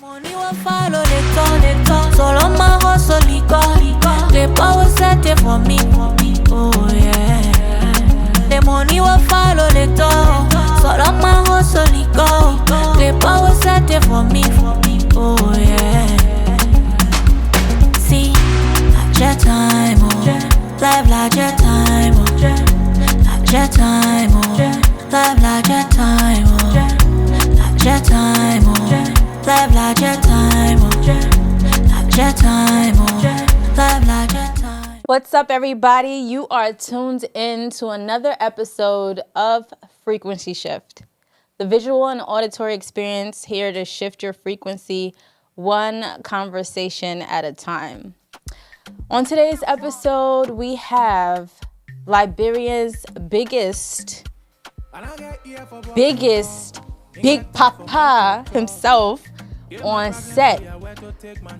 Money will follow the talk. Solo my hustle, the power set it for me. Oh yeah. The money will follow the talk. Solo my hustle, the power set it for me. Oh yeah. See, like your time, oh. Life like your time, oh. Like your time, oh. Life like your time, oh. Like your time, oh. Life like your time, oh. Like your time, oh. Life like your time. What's up, everybody? You are tuned in to another episode of Frequency Shift, the visual and auditory experience here to shift your frequency one conversation at a time. On today's episode, we have Liberia's biggest Big Papa himself on set,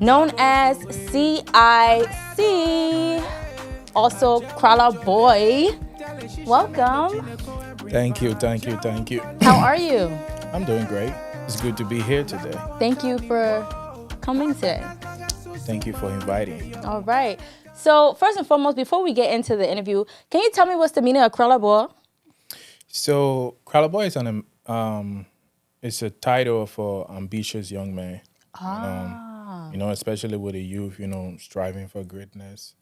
known as CIC, also Kolo Boy. Welcome. Thank you. How are you? I'm doing great. It's good to be here today. Thank you for coming today. Thank you for inviting. All right. So first and foremost, before we get into the interview, can you tell me what's the meaning of Kolo Boy? So Kolo Boy is it's a title for ambitious young man. Especially with the youth, striving for greatness.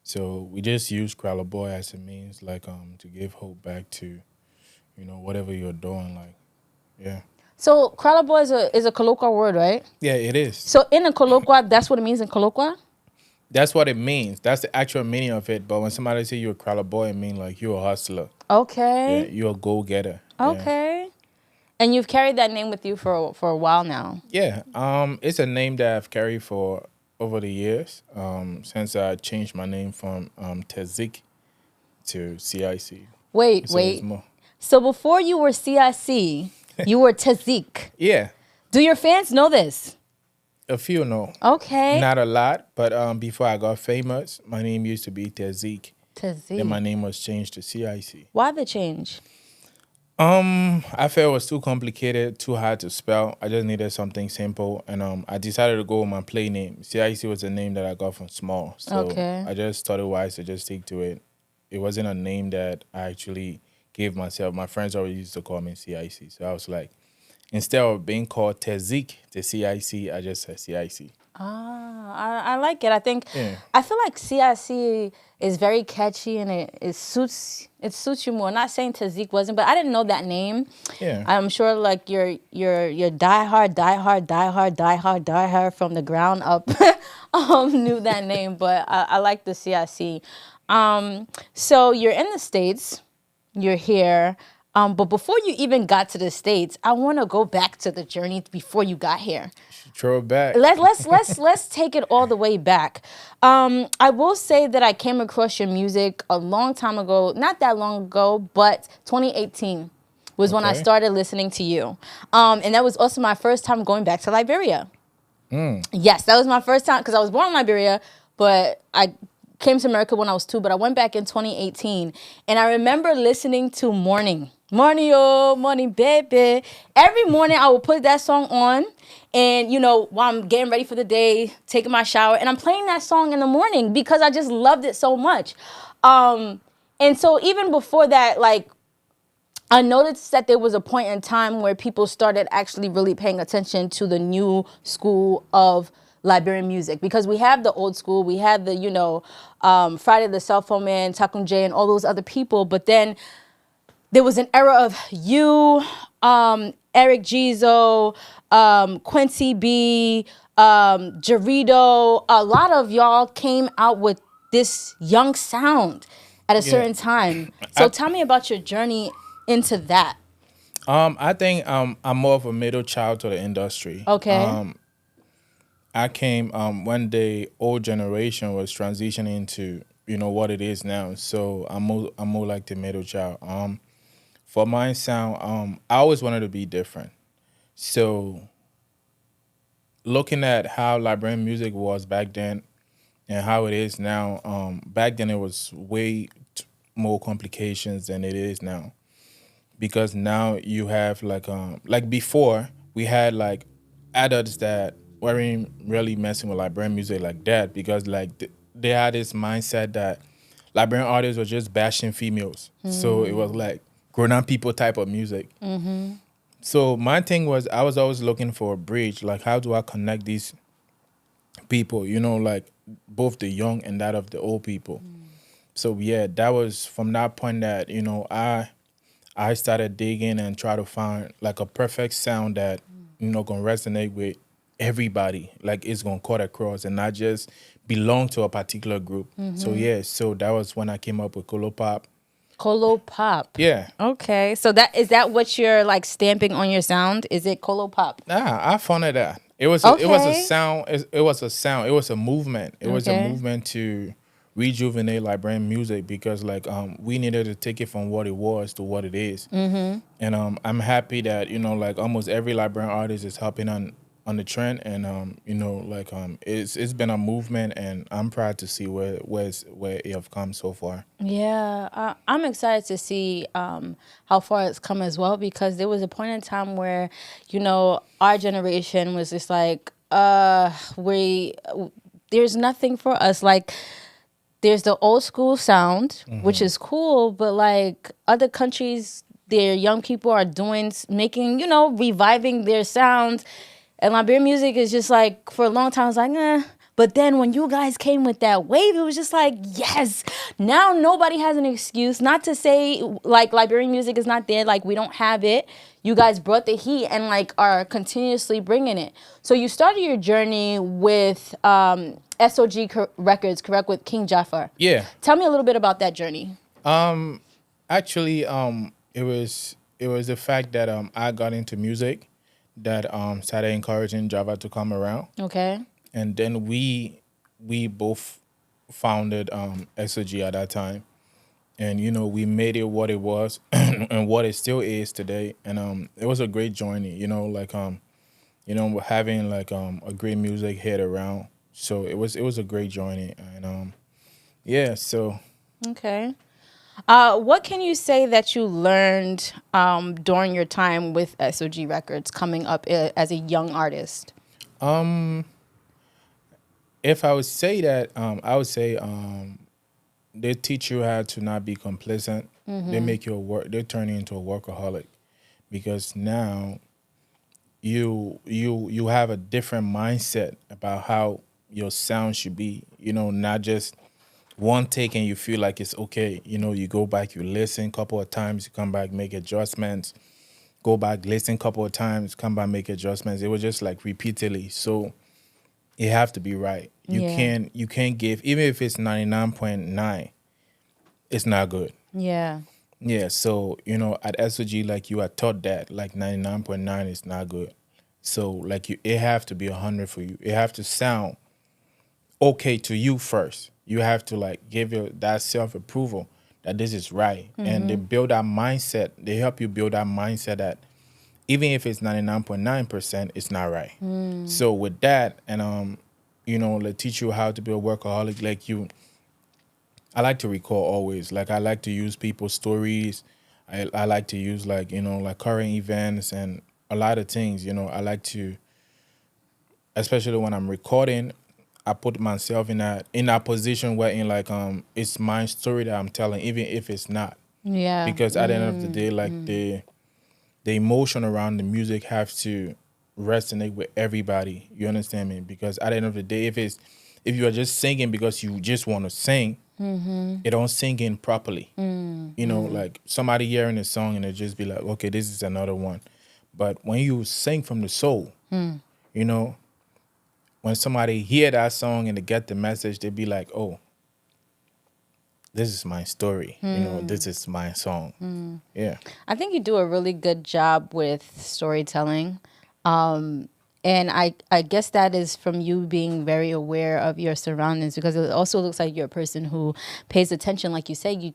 So we just use Kolo Boy as a means, to give hope back to, whatever you're doing, yeah. So Kolo Boy is a Colloqua word, right? Yeah, it is. So in a Colloqua, that's what it means in Colloqua? That's what it means. That's the actual meaning of it. But when somebody say you're a Kolo Boy, it means you're a hustler. Okay. Yeah, you're a go-getter. Okay. Yeah. And you've carried that name with you for a while now. Yeah. It's a name that I've carried for over the years, since I changed my name from TZIC to CIC. Wait. So before you were CIC, you were TZIC. Yeah. Do your fans know this? A few know. Okay. Not a lot, but before I got famous, my name used to be TZIC. Then my name was changed to CIC. Why the change? I felt it was too complicated, too hard to spell. I just needed something simple, and I decided to go with my play name. CIC was a name that I got from small, so I just thought it wise to just stick to it. It wasn't a name that I actually gave myself. My friends always used to call me CIC, so I was like, instead of being called TZIC, the CIC, I just said CIC. I like it. I feel like CIC is very catchy and it suits you more. Not saying TZIC wasn't, but I didn't know that name. Yeah. I'm sure your diehard from the ground up knew that name, but I like the CIC. So you're in the States, you're here. But before you even got to the States, I want to go back to the journey before you got here. Throw it back. Let's take it all the way back. I will say that I came across your music a long time ago, not that long ago, but 2018 was when I started listening to you. And that was also my first time going back to Liberia. Yes, that was my first time because I was born in Liberia, but I came to America when I was 2, but I went back in 2018. And I remember listening to Morning, oh, morning, baby. Every morning I would put that song on. And, while I'm getting ready for the day, taking my shower, and I'm playing that song in the morning because I just loved it so much. And so even before that, I noticed that there was a point in time where people started actually really paying attention to the new school of Liberian music, because we have the old school, we had the, Friday the Cell Phone Man, Takum J, and all those other people. But then there was an era of you, Eric Gizo, Quincy B, Jarito. A lot of y'all came out with this young sound at a certain time. So tell me about your journey into that. I think I'm more of a middle child to the industry. Okay. I came when the old generation was transitioning to what it is now. So I'm more like the middle child. For my sound, I always wanted to be different. So looking at how Liberian music was back then and how it is now, back then it was way more complications than it is now. Because now you have like before we had adults that weren't really messing with Liberian music like that because like they had this mindset that Liberian artists were just bashing females. So it was like grown up people type of music. So my thing was I was always looking for a bridge. Like how do I connect these people? You know, like both the young and that of the old people. So yeah, that was from that point that I started digging and try to find like a perfect sound that gonna resonate with everybody. Like it's gonna cut across and not just belong to a particular group. So yeah, so that was when I came up with Kolo Pop. Kolo Pop. Yeah. Okay, so that what you're like stamping on your sound? Is it Kolo Pop? Nah, I found that. It was a Okay. sound. It was a sound. It was a movement. It was a Okay. movement to rejuvenate Liberian music because like we needed to take it from what it was to what it is. And I'm happy that like almost every Liberian artist is helping on the trend and it's been a movement and I'm proud to see where it have come so far. Yeah, I'm excited to see how far it's come as well because there was a point in time where, our generation was just like, there's nothing for us. Like, there's the old school sound, which is cool, but like other countries, their young people are making, reviving their sounds. And Liberian music is just like, for a long time, I was like, eh. But then when you guys came with that wave, it was just like, yes. Now nobody has an excuse. Not to say like Liberian music is not there, like we don't have it. You guys brought the heat and like are continuously bringing it. So you started your journey with SOG Records, correct, with King Jafar. Yeah. Tell me a little bit about that journey. Actually, it was the fact that I got into music that started encouraging Java to come around. Okay. And then we both founded SOG at that time. And we made it what it was and what it still is today. And it was a great journey, having like a great music hit around. So it was a great journey. And yeah, so Okay. What can you say that you learned during your time with SOG Records coming up as a young artist? if I would say that, I would say they teach you how to not be complacent. They make you they turn you into a workaholic because now you have a different mindset about how your sound should be. Not just one take and you feel like it's okay. You go back, you listen a couple of times, you come back, make adjustments. Go back, listen a couple of times, come back, make adjustments. It was just like repeatedly. So it have to be right. You can't give, even if it's 99.9, it's not good. Yeah. Yeah, so at SOG, like you are taught that like 99.9 is not good. So like it have to be 100 for you. It have to sound okay to you first. You have to like give that self approval that this is right, and they build that mindset. They help you build that mindset that even if it's 99.9%, it's not right. So with that, and they teach you how to be a workaholic. Like I like to recall always. Like I like to use people's stories. I like to use like like current events and a lot of things. I like to, especially when I'm recording, I put myself in that position where it's my story that I'm telling, even if it's not. Yeah. Because at the end of the day, like the emotion around the music have to resonate with everybody. You understand me? Because at the end of the day, if you are just singing because you just want to sing, it don't sing in properly. Like somebody hearing a song and it just be like, okay, this is another one. But when you sing from the soul, when somebody hear that song and they get the message, they be like, oh, this is my story. This is my song. Yeah. I think you do a really good job with storytelling. And I guess that is from you being very aware of your surroundings, because it also looks like you're a person who pays attention. Like you say, you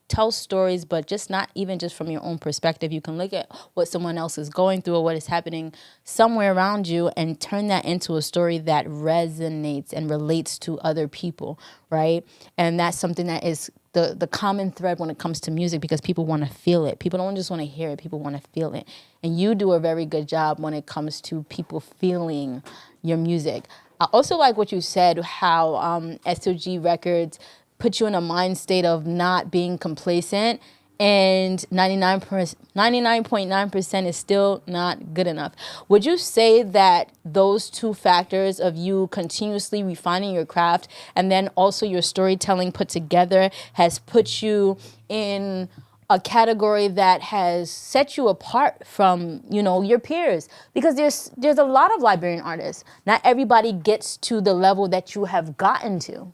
tell stories, but just not even just from your own perspective. You can look at what someone else is going through or what is happening somewhere around you and turn that into a story that resonates and relates to other people, right? And that's something that is the common thread when it comes to music, because people want to feel it. People don't just want to hear it. People want to feel it. And you do a very good job when it comes to people feeling your music. I also like what you said, how SOG Records put you in a mind state of not being complacent, and 99.9% is still not good enough. Would you say that those two factors of you continuously refining your craft and then also your storytelling put together has put you in a category that has set you apart from, your peers? Because there's a lot of Liberian artists. Not everybody gets to the level that you have gotten to.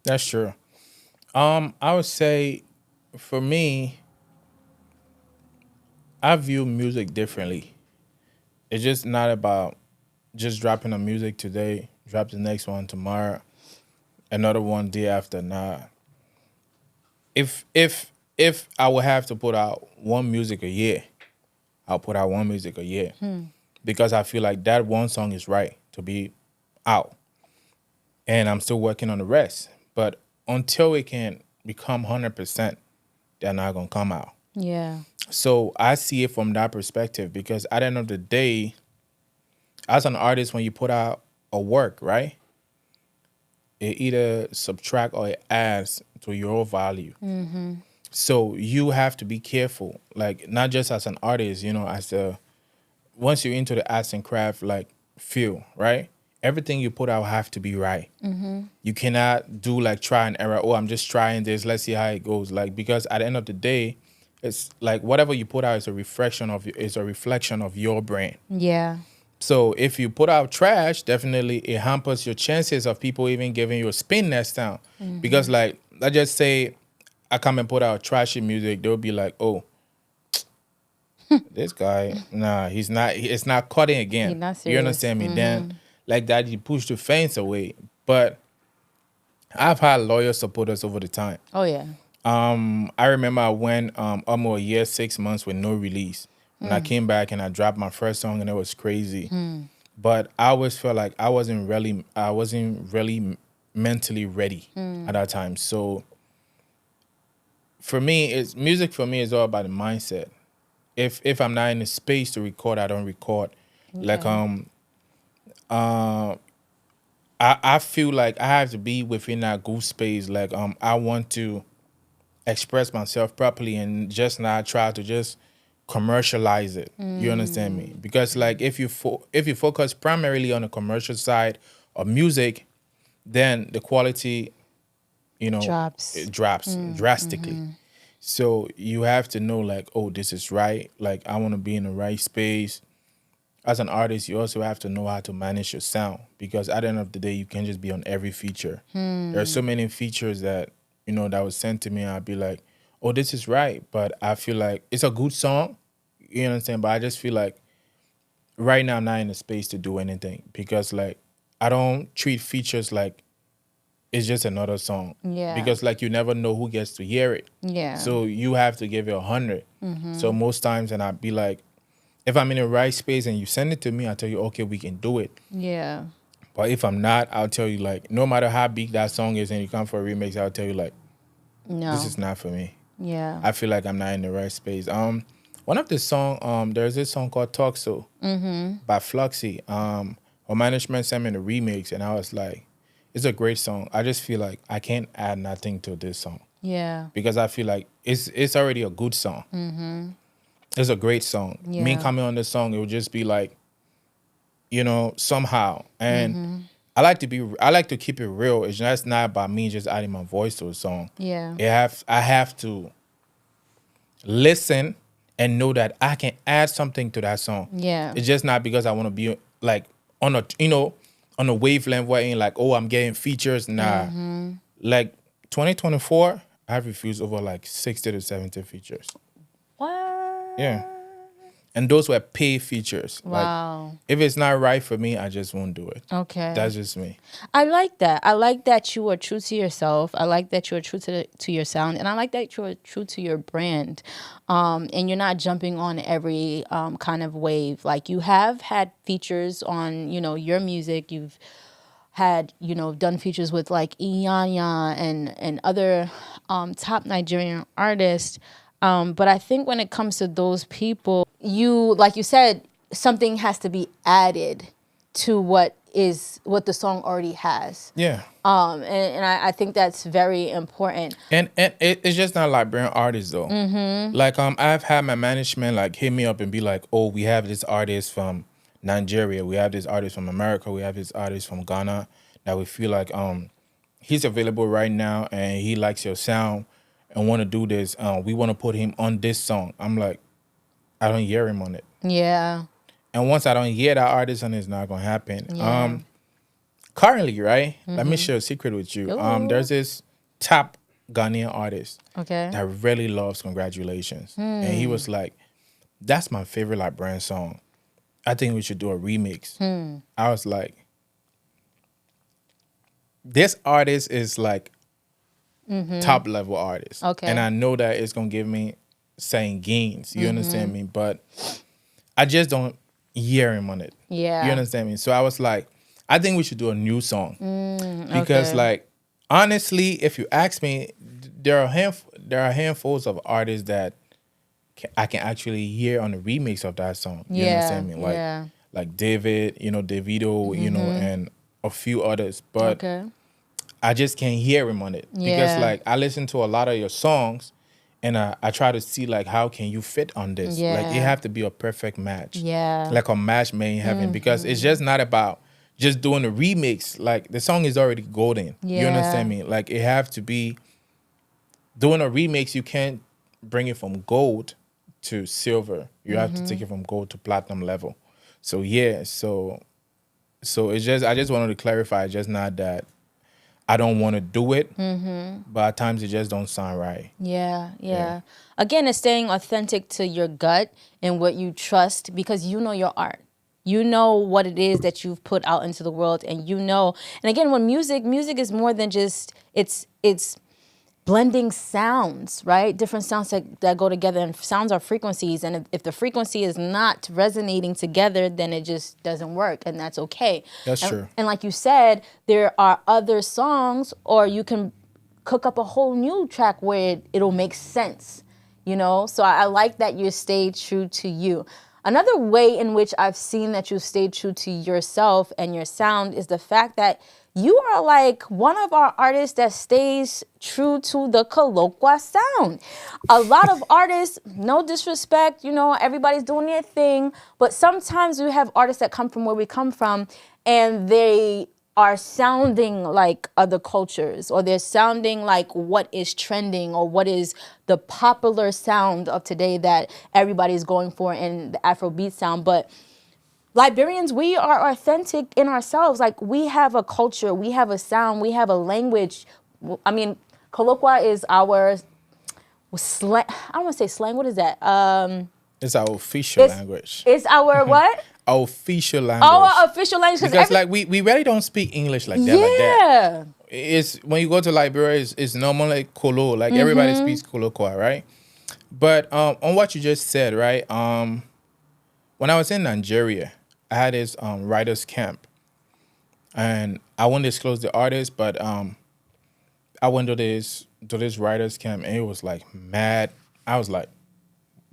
That's true. I would say, for me, I view music differently. It's just not about just dropping a music today, drop the next one tomorrow, another one day after. Nah. If I would have to put out one music a year, I'll put out one music a year. Because I feel like that one song is right to be out. And I'm still working on the rest. But until it can become 100%, they're not going to come out. Yeah. So I see it from that perspective, because at the end of the day, as an artist, when you put out a work, right, it either subtract or it adds to your value. Mm-hmm. So you have to be careful, like not just as an artist, once you're into the arts and craft, like field, right? Everything you put out have to be right. Mm-hmm. You cannot do like try and error. Oh, I'm just trying this. Let's see how it goes. Like, because at the end of the day, it's like whatever you put out is a reflection of your brand. Yeah. So if you put out trash, definitely it hampers your chances of people even giving you a spin next time. Mm-hmm. Because like, let's just say I come and put out trashy music, they'll be like, oh, this guy, nah, it's not cutting again. He's not serious. You understand me? Mm-hmm. Then like that, you push the fence away. But I've had loyal supporters over the time. Oh, yeah. I remember I went almost a year, 6 months with no release. And I came back and I dropped my first song, and it was crazy. But I always felt like I wasn't really mentally ready at that time. So for me, music for me is all about the mindset. If I'm not in the space to record, I don't record. Okay. Like I feel like I have to be within that good space. Like I want to express myself properly and just not try to just commercialize it. You understand me? Because like if you focus primarily on the commercial side of music, then the quality, drops. It drops drastically. Mm-hmm. So you have to know like, oh, this is right. Like I want to be in the right space. As an artist, you also have to know how to manage your sound, because at the end of the day, you can't just be on every feature. There are so many features that, that was sent to me, and I'd be like, oh, this is right. But I feel like it's a good song, you know what I'm saying? But I just feel like right now I'm not in the space to do anything, because like I don't treat features like it's just another song. Yeah. Because like you never know who gets to hear it. Yeah. So you have to give it 100. Mm-hmm. So most times, and I'd be like, if I'm in the right space and you send it to me, I'll tell you, okay, we can do it. Yeah. But if I'm not, I'll tell you, like, no matter how big that song is and you come for a remix, I'll tell you, like, no, this is not for me. Yeah. I feel like I'm not in the right space. One of the song, there's this song called Talk So by Fluxy. Her management sent me the remix, and I was like, it's a great song. I just feel like I can't add nothing to this song. Yeah. Because I feel like it's already a good song. Mm-hmm. It's a great song. Yeah. Me coming on this song, it would just be like, somehow. And I like to keep it real. It's just not about me just adding my voice to a song. Yeah. I have to listen and know that I can add something to that song. Yeah. It's just not because I want to be like on a wavelength where I ain't like, oh, I'm getting features. Nah. Mm-hmm. Like 2024, I've refused over like 60 to 70 features. What? Yeah. And those were paid features. Wow. Like, if it's not right for me, I just won't do it. Okay. That's just me. I like that. I like that you are true to yourself. I like that you are true to your sound. And I like that you are true to your brand. And you're not jumping on every kind of wave. Like, you have had features on, your music. You've had, done features with like Iyanya and other top Nigerian artists. But I think when it comes to those people, like you said, something has to be added to what the song already has. Yeah. And I think that's very important. And it's just not Liberian artists though. Like I've had my management like hit me up and be like, oh, we have this artist from Nigeria, we have this artist from America, we have this artist from Ghana that we feel like he's available right now and he likes your sound and want to do this. We want to put him on this song. I'm like, I don't hear him on it. Yeah. And once I don't hear that artist, and it's not gonna happen. Yeah. Currently, right? Let me share a secret with you. There's this top Ghanaian artist that really loves Congratulations. And he was like, that's my favorite Liberian song. I think we should do a remix. I was like, this artist is like top level artist. And I know that it's gonna give me saying gains. You understand me? But I just don't hear him on it. Yeah. You understand me? So I was like, I think we should do a new song. Because like, honestly, if you ask me, there are handfuls of artists that I can actually hear on the remix of that song. You understand me? Like David, Davido, and a few others. But I just can't hear him on it. Because like I listen to a lot of your songs and I try to see like how can you fit on this? Like it have to be a perfect match. Like a match made in heaven. Because it's just not about just doing a remix. Like the song is already golden. You understand me? Like it have to be doing a remix. You can't bring it from gold to silver. You have to take it from gold to platinum level. So yeah, so it's just I just wanted to clarify, just not that I don't want to do it, but at times it just don't sound right. Yeah. Again, it's staying authentic to your gut and what you trust, because you know your art. You know what it is that you've put out into the world, and and again, when music is more than just, it's blending sounds, right? Different sounds that go together, and sounds are frequencies. And if the frequency is not resonating together, then it just doesn't work, and that's okay. That's true. And like you said, there are other songs, or you can cook up a whole new track where it'll make sense, So I like that you stayed true to you. Another way in which I've seen that you stayed true to yourself and your sound is the fact that you are like one of our artists that stays true to the Colloqua sound. A lot of artists, no disrespect, everybody's doing their thing, but sometimes we have artists that come from where we come from and they are sounding like other cultures, or they're sounding like what is trending or what is the popular sound of today that everybody's going for in the Afrobeat sound. But Liberians, we are authentic in ourselves. Like, we have a culture, we have a sound, we have a language. I mean, Colloqua is our slang. I don't want to say slang. What is that? It's our official language. It's our what? Our official language. Oh, our official language. Because like we really don't speak English like that. Like that. It's when you go to Liberia, it's normally like Kolo. Like everybody speaks Colloqua, right? But on what you just said, right? When I was in Nigeria, I had this writers camp, and I won't disclose the artist, but I went to this writers camp, and it was like mad. I was like,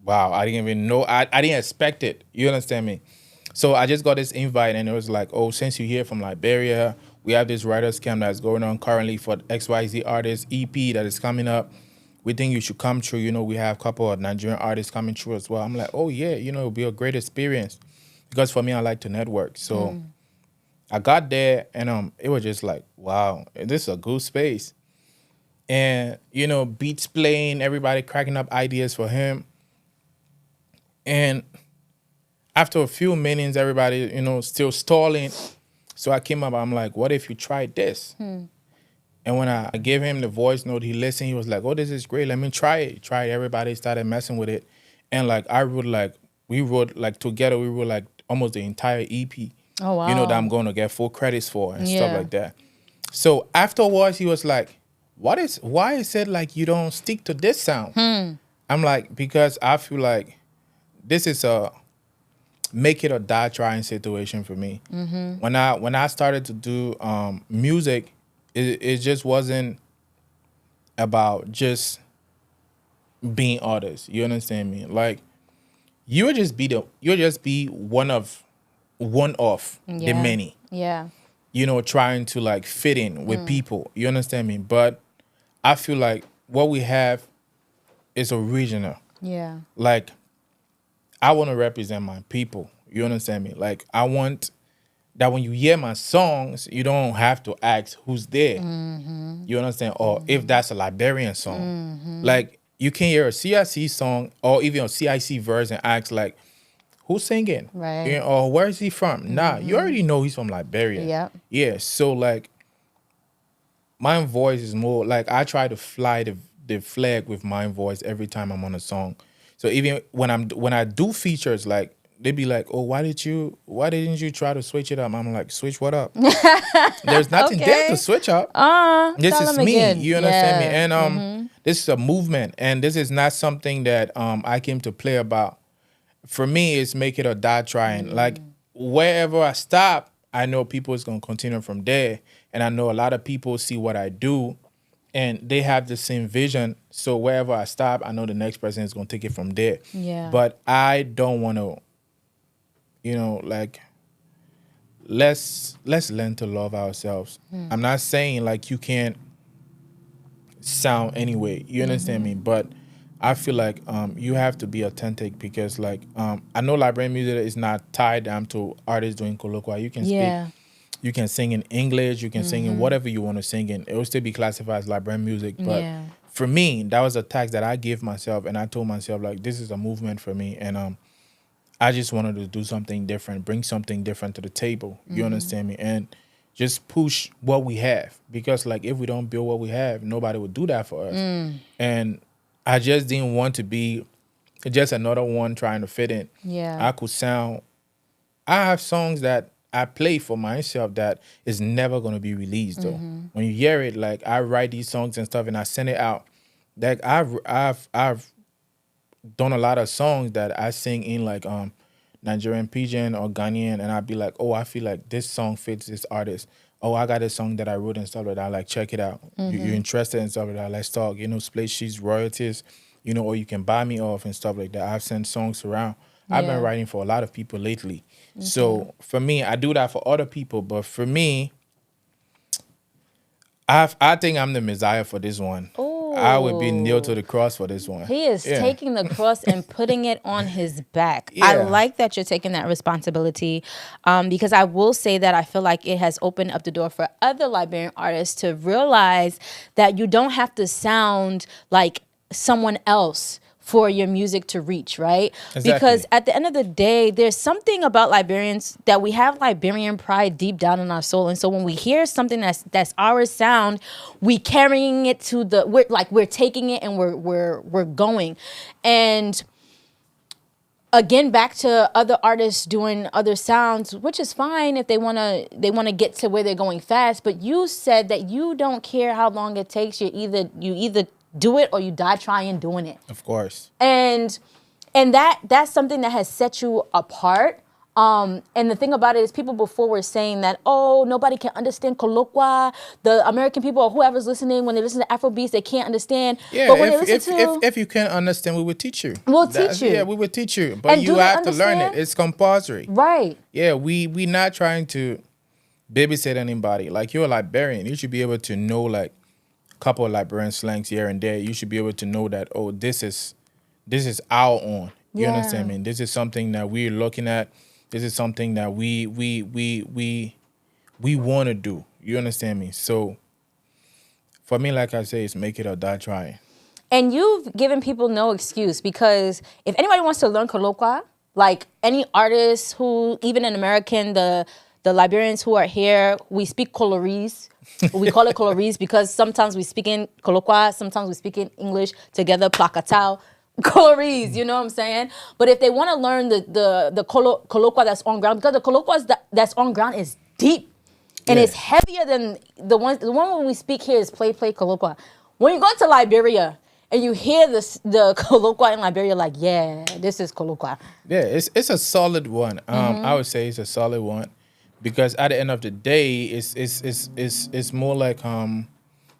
wow, I didn't even know. I didn't expect it. You understand me? So I just got this invite, and it was like, oh, since you're here from Liberia, we have this writers camp that's going on currently for XYZ artists EP that is coming up. We think you should come through. We have a couple of Nigerian artists coming through as well. I'm like, oh yeah, it'll be a great experience, because for me, I like to network. So I got there, and it was just like, wow, this is a good space. And beats playing, everybody cracking up ideas for him. And after a few minutes, everybody, still stalling. So I came up, I'm like, what if you tried this? And when I gave him the voice note, he listened, he was like, oh, this is great. Let me try it. Everybody started messing with it. And like, we wrote together, we wrote like almost the entire EP. Oh, wow. That I'm going to get full credits for and stuff like that. So afterwards, he was like, why is it like you don't stick to this sound? I'm like, because I feel like this is make it or die trying situation for me. When I started to do music, it just wasn't about just being artists. You understand me? Like you'll just be one of the many. Yeah. You know, trying to like fit in with people. You understand me? But I feel like what we have is original. Yeah. Like I want to represent my people. You understand me? Like I want that when you hear my songs, you don't have to ask who's there. You understand? Or if that's a Liberian song. Like you can hear a CIC song or even a CIC verse and ask like, who's singing? Right. You know, or where is he from? Nah, you already know he's from Liberia. Yep. Yeah. So like my voice is more like I try to fly the flag with my voice every time I'm on a song. So even when I do features, like they be like, oh, why didn't you try to switch it up? I'm like, switch what up? There's nothing there to switch up. This is me. Again. You understand me? And this is a movement, and this is not something that I came to play about. For me, it's make it or die trying. Like wherever I stop, I know people is gonna continue from there, and I know a lot of people see what I do, and they have the same vision. So wherever I stop, I know the next person is gonna take it from there. Yeah. But I don't want to, you know, like let's learn to love ourselves. I'm not saying like you can't sound anyway. You understand me? But I feel like you have to be authentic because like I know Liberian music is not tied down to artists doing Colloqua. You can speak, you can sing in English, you can sing in whatever you want to sing in. It will still be classified as Liberian music. But for me, that was a task that I gave myself, and I told myself like this is a movement for me, and I just wanted to do something different, bring something different to the table. You understand me? And just push what we have, because like if we don't build what we have, nobody would do that for us. And I just didn't want to be just another one trying to fit in. I could sound. I have songs that I play for myself that is never gonna be released though. When you hear it, like I write these songs and stuff and I send it out. Like I've done a lot of songs that I sing in like Nigerian Pidgin or Ghanaian, and I'd be like, oh, I feel like this song fits this artist. Oh, I got a song that I wrote and stuff like that. Like, check it out. You're interested in stuff like that. Let's talk. You know, split sheets, royalties, you know, or you can buy me off and stuff like that. I've sent songs around. I've been writing for a lot of people lately. So for me, I do that for other people. But for me, I think I'm the Messiah for this one. Ooh. I would be nailed to the cross for this one. He is taking the cross and putting it on his back. I like that you're taking that responsibility, because I will say that I feel like it has opened up the door for other Liberian artists to realize that you don't have to sound like someone else for your music to reach, right? Exactly. Because at the end of the day, there's something about Liberians that we have Liberian pride deep down in our soul. And so when we hear something that's our sound, we carrying it to we're taking it and we're going. And again, back to other artists doing other sounds, which is fine if they wanna get to where they're going fast. But you said that you don't care how long it takes. You either do it or you die trying doing it. Of course. And that's something that has set you apart. And the thing about it is people before were saying that, oh, nobody can understand Colloqua. The American people or whoever's listening, when they listen to Afrobeats, they can't understand. Yeah, but when they listen if you can't understand, we will teach you. We'll teach you. Yeah, we will teach you. But you have to learn it. It's compulsory. Right. Yeah, we not trying to babysit anybody. Like, you're a Liberian. You should be able to know, like, couple of Liberian slangs here and there. You should be able to know that, oh, this is our own. You understand me? This is something that we're looking at. This is something that we want to do. You understand me? So for me, like I say, it's make it or die trying. And you've given people no excuse, because if anybody wants to learn Colloqua, like any artist who, even an American, the Liberians who are here, we speak Coloris. We call it Coloris because sometimes we speak in Colloqua, sometimes we speak in English together, Placatao, Coloris, you know what I'm saying? But if they want to learn the Colloqua that's on ground, because the Colloqua that's on ground is deep and it's heavier than the one when we speak here is play Colloqua. When you go to Liberia and you hear the Colloqua in Liberia, like, yeah, this is Colloqua. Yeah, it's a solid one. I would say it's a solid one, because at the end of the day, it's more like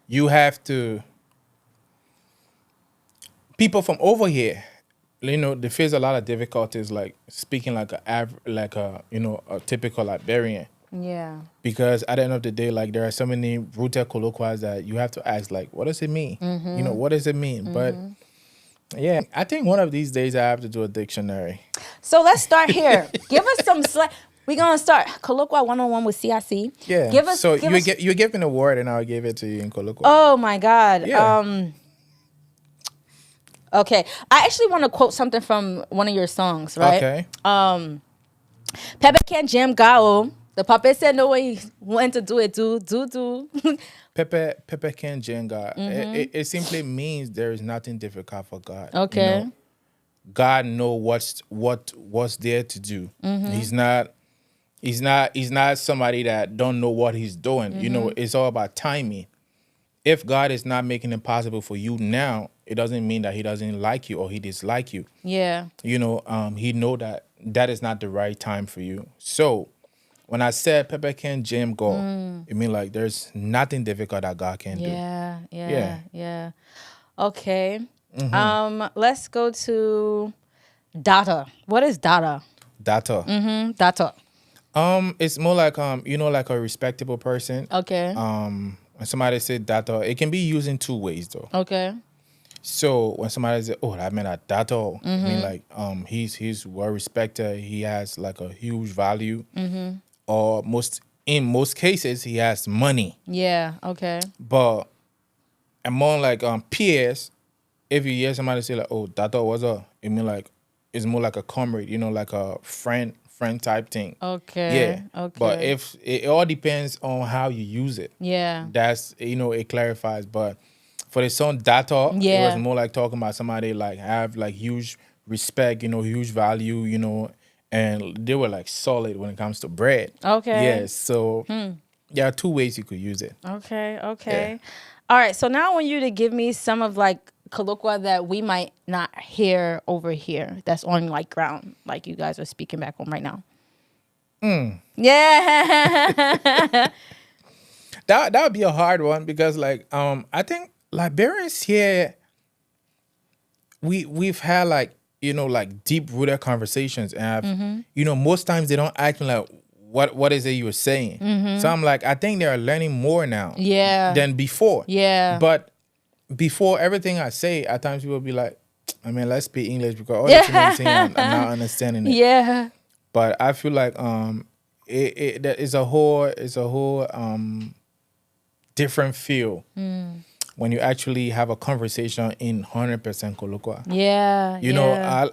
you have to, people from over here, they face a lot of difficulties, like speaking like a typical Liberian. Yeah. Because at the end of the day, like, there are so many rooted colloquials that you have to ask, like, what does it mean? What does it mean? But yeah, I think one of these days I have to do a dictionary. So let's start here. Give us some we're gonna start Colloqua 101 with CIC. Yeah. Give us. You give me the word and I'll give it to you in Colloqua. Oh my God. Yeah. Okay. I actually want to quote something from one of your songs, right? Okay. Pepe can't jam gao. The papa said no way when to do it. Do. Pepe can Jenga. It simply means there is nothing difficult for God. Okay. God knows what's there to do. He's not somebody that don't know what he's doing. It's all about timing. If God is not making it possible for you now, it doesn't mean that he doesn't like you or he dislike you. Yeah. He know that is not the right time for you. So when I said Pepe can jam go, it means like there's nothing difficult that God can do. Yeah. Okay. Let's go to data. What is data? Data. Data. It's more like like a respectable person. Okay. When somebody said data, it can be used in two ways though. Okay. So when somebody says, "Oh, that man at data," I mean like he's well respected. He has like a huge value. Or in most cases he has money. Yeah. Okay. But among like peers, if you hear somebody say like, "Oh, data was it mean like it's more like a comrade, like a friend type thing." Okay. Yeah. Okay. But if it all depends on how you use it. Yeah. That's it clarifies. But for the song data, it was more like talking about somebody like have like huge respect, huge value, and they were like solid when it comes to bread. Okay. Yeah. So there are two ways you could use it. Okay. Yeah. All right. So now I want you to give me some of like Colloqua that we might not hear over here. That's on like ground, like you guys are speaking back home right now. Yeah. That would be a hard one because like I think Liberians here we've had like like deep rooted conversations and most times they don't act like what is it you were saying. So I'm like, I think they're learning more now than before. Yeah. But before, everything I say, at times people be like, I mean, let's speak English because all the things I'm saying, I'm not understanding it. Yeah. But I feel like it's a whole different feel when you actually have a conversation in 100% Colloqua. Yeah.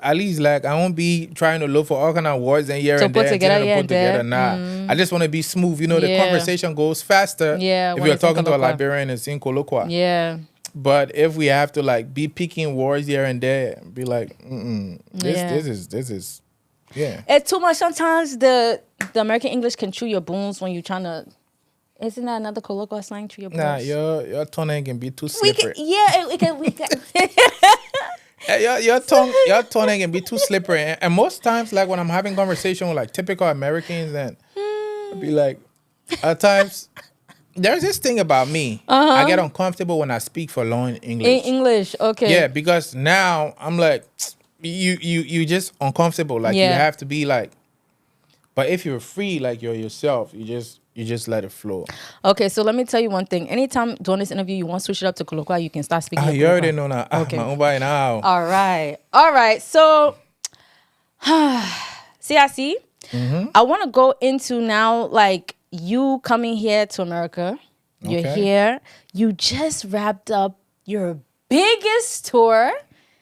At least like I won't be trying to look for all kind of words and here and there and put together. Nah, I just want to be smooth. The conversation goes faster. Yeah. If you're talking to a Liberian, it's in Colloqua. Yeah. But if we have to like be picking words here and there, be like, this is. Yeah. It's too much. Sometimes the American English can chew your bones when you're trying to. Isn't that another Colloqua slang? Chew your bones. Nah, your tongue can be too slippery. We can. Your tongue can be too slippery. And most times, like when I'm having conversation with like typical Americans, and I'll be like, at times, there's this thing about me. I get uncomfortable when I speak for long English. In English, okay. Yeah, because now I'm like, you just uncomfortable. Like you have to be like, but if you're free, like you're yourself, you just let it flow. Okay, so let me tell you one thing. Anytime during this interview you want to switch it up to Colloqua, you can start speaking. You already know that. Okay. Now. All right. So, CIC, I want to go into now, like, you coming here to America. You're here. You just wrapped up your biggest tour.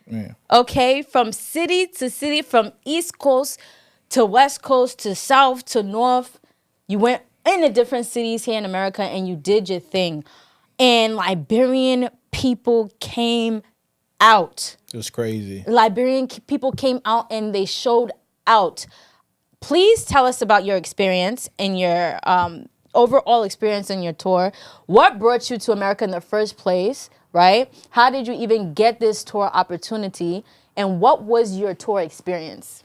Yeah. Okay, from city to city, from East Coast to West Coast to South to North. You went in the different cities here in America and you did your thing. And Liberian people came out. It was crazy. Liberian people came out and they showed out. Please tell us about your experience and your overall experience in your tour. What brought you to America in the first place? right? How did you even get this tour opportunity, and what was your tour experience?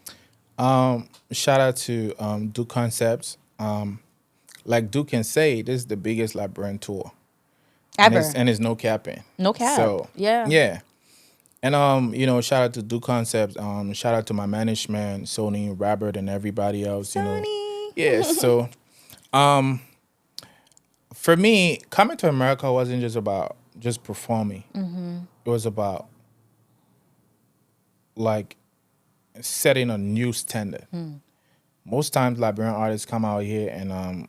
Shout out to Duke Concepts. Like Duke can say, this is the biggest Liberian tour. Ever. And it's no capping. No cap. So Yeah. And you know, shout out to Duke Concepts. Shout out to my management, Sony, Robert, and everybody else. Sony. You know. Yeah. So for me, coming to America wasn't just about just performing. It was about like setting a new standard. Most times Liberian artists come out here and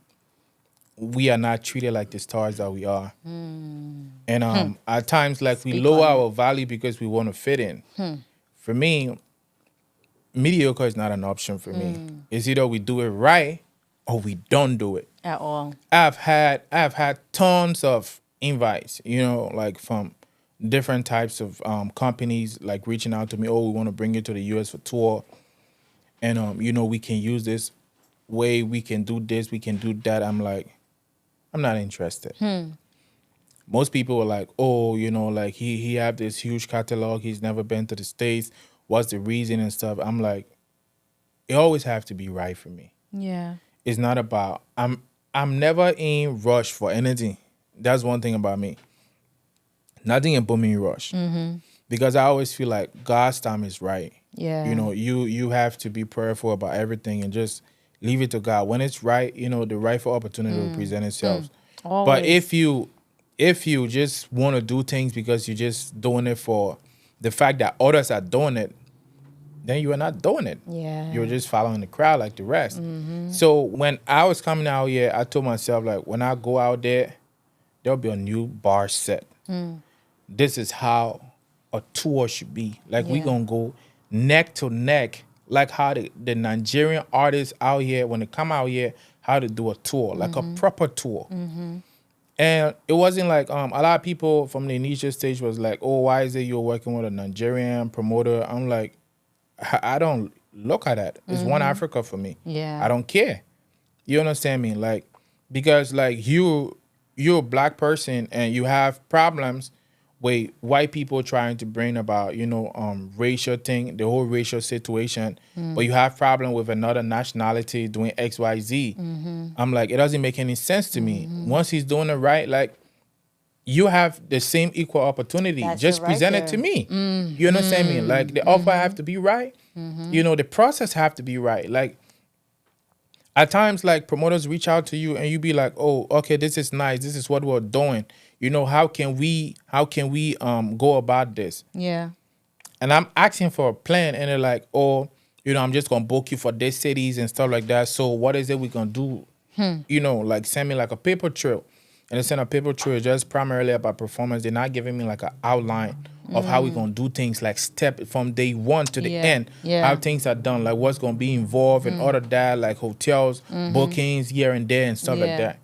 we are not treated like the stars that we are. And at times, like, we lower our value because we want to fit in. For me, mediocre is not an option for me. It's either we do it right or we don't do it. At all. I've had tons of invites, you know, like from different types of companies, like reaching out to me, oh, we want to bring you to the US for tour. And, you know, we can use this way, we can do this, we can do that. I'm like, I'm not interested. Most people were like, oh, you know, like he have this huge catalog. He's never been to the States. What's the reason and stuff? I'm like, it always have to be right for me. Yeah. It's not about, I'm never in rush for anything. That's one thing about me. Nothing in booming rush. Because I always feel like God's time is right. Yeah. You know, you have to be prayerful about everything and just leave it to God. When it's right, you know, the rightful opportunity will present itself. But if you just want to do things because you're just doing it for the fact that others are doing it, then you are not doing it. Yeah. You're just following the crowd like the rest. So when I was coming out here, I told myself, like, when I go out there, there'll be a new bar set. This is how a tour should be. Like, we gonna go neck to neck, like how the Nigerian artists out here, when they come out here, how to do a tour, like a proper tour. And it wasn't like, a lot of people from the initial stage was like, oh, why is it you're working with a Nigerian promoter? I'm like, I don't look at that. It's one Africa for me. Yeah. I don't care. You understand me? Like, because like you're a black person and you have problems with white people trying to bring about, you know, racial thing, the whole racial situation, but you have problem with another nationality doing X, Y, Z. I'm like, it doesn't make any sense to me. Once he's doing it right, like, you have the same equal opportunity. That's just it right present there. it to me. You understand me? Like, the offer have to be right. You know, the process have to be right. Like, at times, like, promoters reach out to you and you be like, oh, okay, this is nice. This is what we're doing. You know, how can we go about this? Yeah. And I'm asking for a plan, and they're like, oh, you know, I'm just gonna book you for these cities and stuff like that. So what is it we gonna do? You know, like, send me like a paper trail. And they send a paper trail just primarily about performance. They're not giving me like an outline of how we're gonna do things, like step from day one to the end. How things are done, like what's gonna be involved and all of that, like hotels, bookings here and there and stuff like that.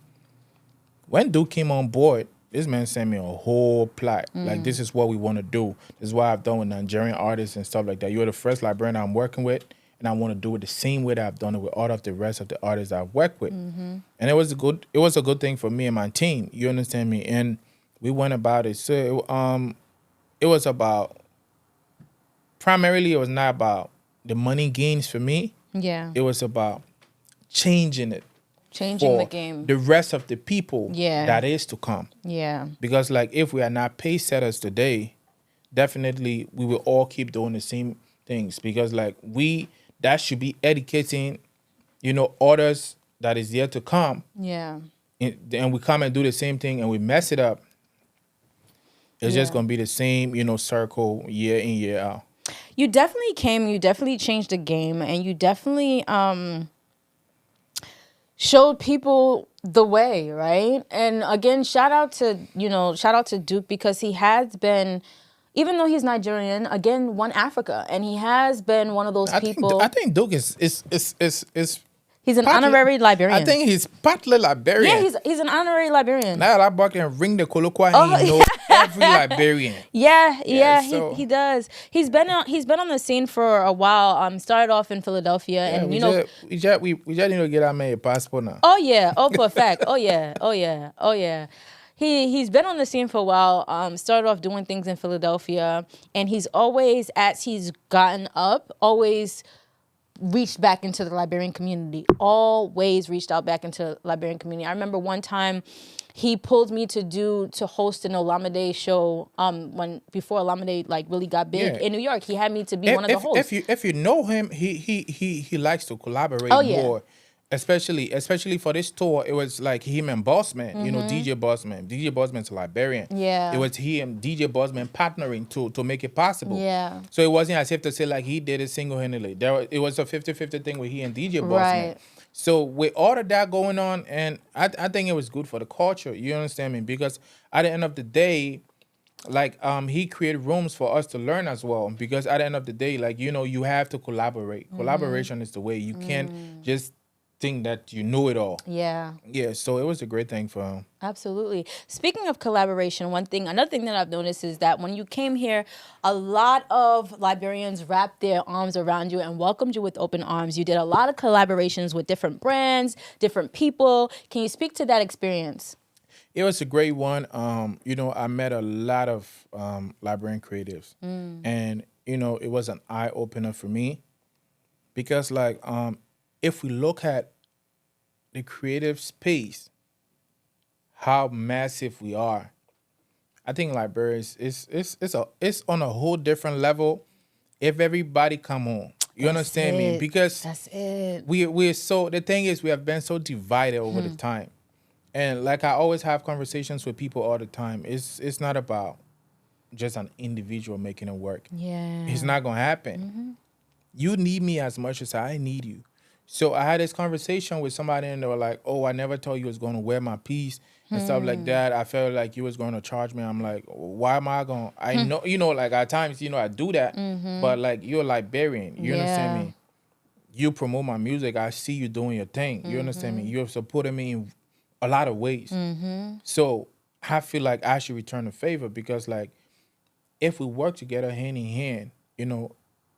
When Duke came on board, this man sent me a whole plot. Like, this is what we want to do. This is what I've done with Nigerian artists and stuff like that. You're the first Liberian I'm working with, and I want to do it the same way that I've done it with all of the rest of the artists I've worked with. And it was a good thing for me and my team. You understand me? And we went about it. So it was about, primarily, it was not about the money gains for me. Yeah. It was about changing it. Changing the game. The rest of the people that is to come. Yeah. Because, like, if we are not pace setters today, definitely we will all keep doing the same things. Because, like, that should be educating, you know, others that is yet to come. Yeah. And we come and do the same thing and we mess it up. It's just going to be the same, you know, circle year in, year out. You definitely changed the game, and you definitely showed people the way, right? And again, shout out to Duke, because he has been, even though he's Nigerian, again, one Africa, and he has been one of those people. I think Duke is he's an honorary Liberian. I think he's partly Liberian. Yeah, he's an honorary Liberian. Now I back and ring the Colloqua, and he knows every Liberian. He does. He's been on the scene for a while. Started off in Philadelphia, and we just need to get our man a passport now. Oh yeah, for a fact. Oh yeah. He's been on the scene for a while. Started off doing things in Philadelphia, and he's always, as he's gotten up, always reached back into the Liberian community. Always reached out back into the Liberian community. I remember one time he pulled me to host an Olamide show before Olamide like really got big in New York. He had me to be one of the hosts. If you know him, he likes to collaborate more. Especially for this tour, it was like him and Bossman, DJ Bossman. DJ Bossman's a Liberian. Yeah. It was he and DJ Bossman partnering to make it possible. Yeah. So it wasn't as if to say like he did it single-handedly. It was a 50-50 thing with he and DJ Bossman. Right. So with all of that going on, and I think it was good for the culture, you understand me? Because at the end of the day, like he created rooms for us to learn as well. Because at the end of the day, like, you have to collaborate. Collaboration is the way. You can't just think that you know it all. Yeah. Yeah, so it was a great thing for him. Absolutely. Speaking of collaboration, another thing that I've noticed is that when you came here, a lot of Liberians wrapped their arms around you and welcomed you with open arms. You did a lot of collaborations with different brands, different people. Can you speak to that experience? It was a great one. I met a lot of Liberian creatives. And, it was an eye-opener for me. Because, like, if we look at the creative space, how massive we are, I think Liberia is on a whole different level if everybody come on. You understand me? Because that's it. We're so, the thing is, we have been so divided over the time. And like I always have conversations with people all the time. It's not about just an individual making it work. Yeah. It's not gonna happen. You need me as much as I need you. So I had this conversation with somebody and they were like, oh, I never thought you was going to wear my piece and stuff like that. I felt like you was going to charge me. I'm like, why am I going to? I know, like at times, I do that. But like, you're a Liberian. You understand me? You promote my music. I see you doing your thing. You understand me? You're supporting me in a lot of ways. So I feel like I should return the favor because like, if we work together hand in hand,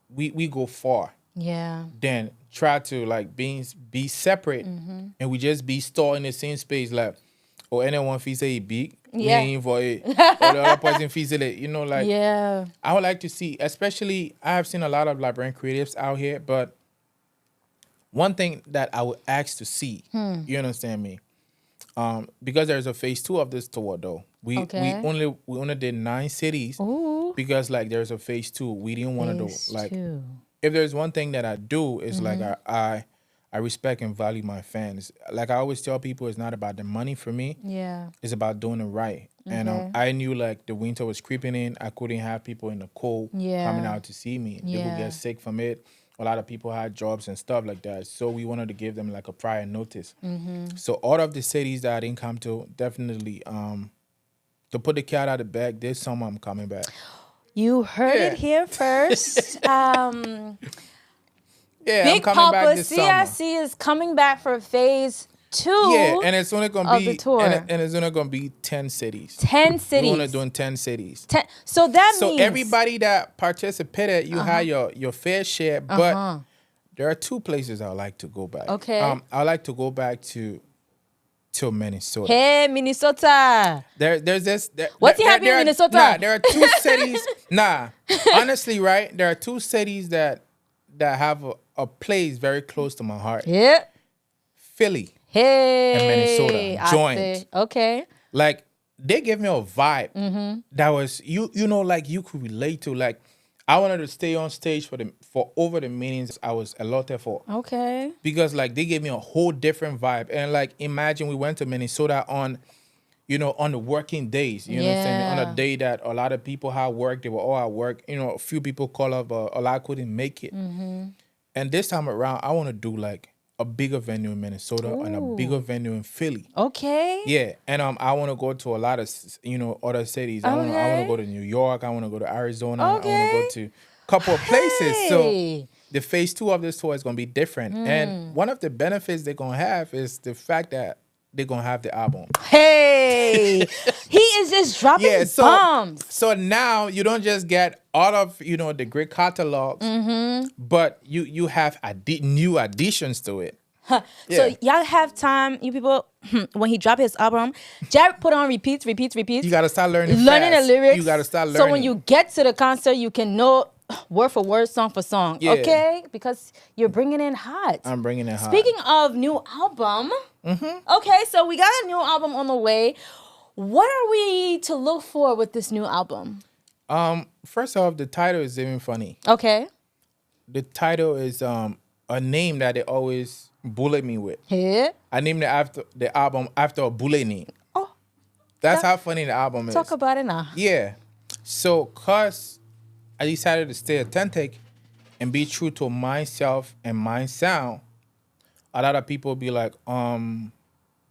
we go far. Yeah. Then try to like be separate and we just be stored in the same space like or anyone feels say big meaning for it or the other person feels it like I would like to see, especially I have seen a lot of Liberian creatives out here, but one thing that I would ask to see, you understand me, because there's a phase 2 of this tour though. We only did 9 cities. Ooh. Because like there's a phase 2. We didn't want to do like if there's one thing that I do is like I respect and value my fans. Like I always tell people, it's not about the money for me. Yeah, it's about doing it right. And I knew like the winter was creeping in. I couldn't have people in the cold coming out to see me. They would get sick from it. A lot of people had jobs and stuff like that. So we wanted to give them like a prior notice. So all of the cities that I didn't come to, definitely to put the cat out of the bag, this summer I'm coming back. You heard it here first. Big Papa, CIC is coming back for phase 2. Yeah, and it's only gonna be the tour. And it's only gonna be 10 cities. 10 cities. We're only doing 10 cities. So that means everybody that participated, you had your fair share, but there are 2 places I would like to go back. Okay. I would like to go back to Minnesota. Hey, Minnesota. There's this. What's happening in Minnesota? Nah, there are 2 cities. Honestly, right? There are 2 cities that have a place very close to my heart. Yeah. Philly. Hey. And Minnesota. Joint. Okay. Like they gave me a vibe that was like you could relate to. Like I wanted to stay on stage for over the meetings I was allotted for. Okay. Because like they gave me a whole different vibe. And like imagine we went to Minnesota on the working days. You understand me? On a day that a lot of people had work, they were all at work. A few people call up, but a lot couldn't make it. And this time around, I want to do like a bigger venue in Minnesota and a bigger venue in Philly. Okay. Yeah, and I want to go to a lot of other cities. I want to go to New York. I want to go to Arizona. Okay. I want to go to a couple of places. So the phase 2 of this tour is going to be different. And one of the benefits they're going to have is the fact that they're going to have the album. Hey, he is just dropping bombs. So now you don't just get all of, the great catalogs, but you have new additions to it. So Yeah. y'all have time, you people, when he dropped his album, Jared put on repeats. You gotta start learning Learning fast. the lyrics. You gotta start learning. So when you get to the concert, you can know word for word, song for song. Yeah. Okay? Because you're bringing in hot. I'm bringing it hot. Speaking of new album, okay, so we got a new album on the way. What are we to look for with this new album? First off, the title is even funny. Okay. The title is a name that they always bullet me with. Here. I named the album after a bullet name. Oh, That's how funny the album is. talk about it now. Yeah. So, cause I decided to stay authentic and be true to myself and my sound. A lot of people be like,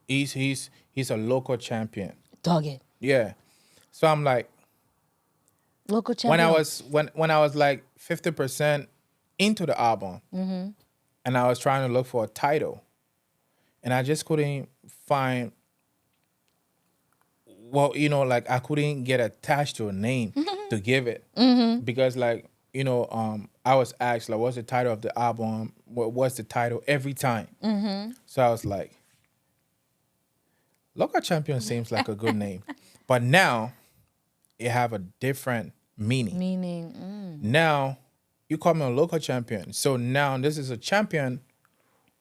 he's a local champion. Dog it. Yeah. So I'm like, Local champion. when I was like 50% into the album, and I was trying to look for a title, and I just couldn't find. Well, like I couldn't get attached to a name to give it because, like, I was asked like, "What's the title of the album? What's the title?" every time. So I was like, "Local Champion" seems like a good name, but now it have a different meaning. Now you call me a local champion, so now this is a champion